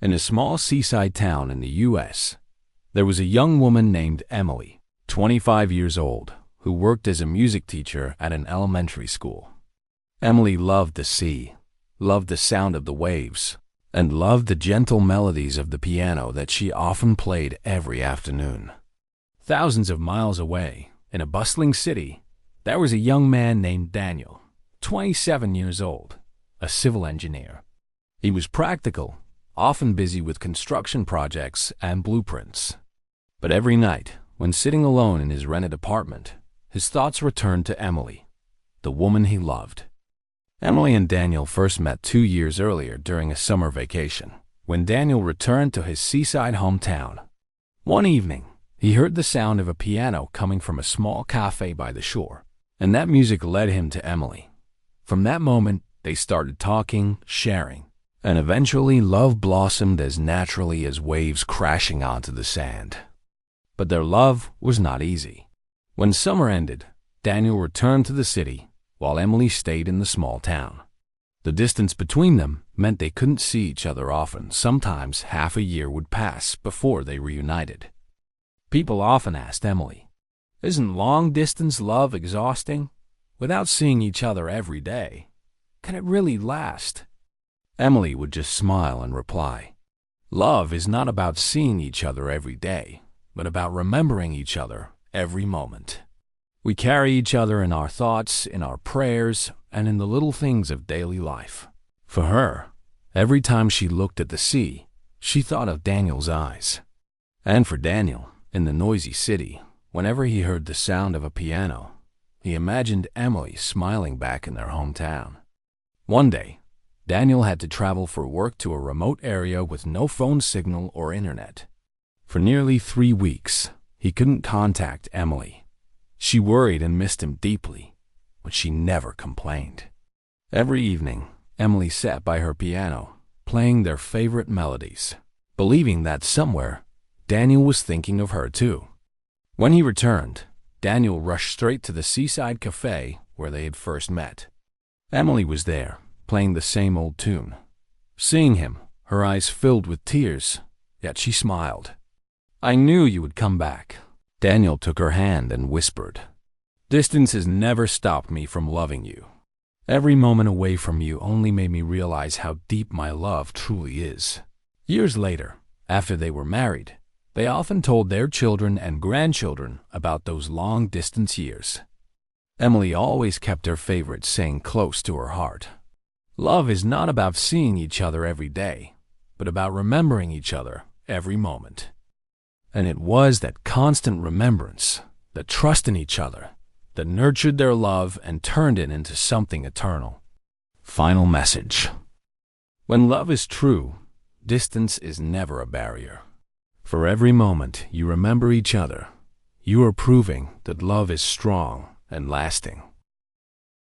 In a small seaside town in the U.S., there was a young woman named Emily, 25 years old, who worked as a music teacher at an elementary school. Emily loved the sea, loved the sound of the waves, and loved the gentle melodies of the piano that she often played every afternoon. Thousands of miles away, in a bustling city, there was a young man named Daniel, 27 years old, a civil engineer. He was practical, often busy with construction projects and blueprints. But every night, when sitting alone in his rented apartment, his thoughts returned to Emily, the woman he loved. Emily and Daniel first met 2 years earlier during a summer vacation, when Daniel returned to his seaside hometown. One evening, he heard the sound of a piano coming from a small cafe by the shore, and that music led him to Emily. From that moment, they started talking, sharing, and eventually love blossomed as naturally as waves crashing onto the sand. But their love was not easy. When summer ended, Daniel returned to the city, while Emily stayed in the small town. The distance between them meant they couldn't see each other often. Sometimes half a year would pass before they reunited. People often asked Emily, "Isn't long-distance love exhausting? Without seeing each other every day, can it really last?" Emily would just smile and reply, "Love is not about seeing each other every day, but about remembering each other every moment. We carry each other in our thoughts, in our prayers, and in the little things of daily life." For her, every time she looked at the sea, she thought of Daniel's eyes. And for Daniel, in the noisy city, whenever he heard the sound of a piano, he imagined Emily smiling back in their hometown. One day, Daniel had to travel for work to a remote area with no phone signal or internet. For nearly 3 weeks, he couldn't contact Emily. She worried and missed him deeply, but she never complained. Every evening, Emily sat by her piano, playing their favorite melodies, believing that somewhere, Daniel was thinking of her too. When he returned, Daniel rushed straight to the seaside cafe where they had first met. Emily was there, playing the same old tune. Seeing him, her eyes filled with tears, yet she smiled. "I knew you would come back." Daniel took her hand and whispered, "Distance has never stopped me from loving you. Every moment away from you only made me realize how deep my love truly is." Years later, after they were married, they often told their children and grandchildren about those long-distance years. Emily always kept her favorite saying close to her heart. Love is not about seeing each other every day, but about remembering each other every moment. And it was that constant remembrance, the trust in each other, that nurtured their love and turned it into something eternal. Final message. When love is true, distance is never a barrier. For every moment you remember each other, you are proving that love is strong and lasting.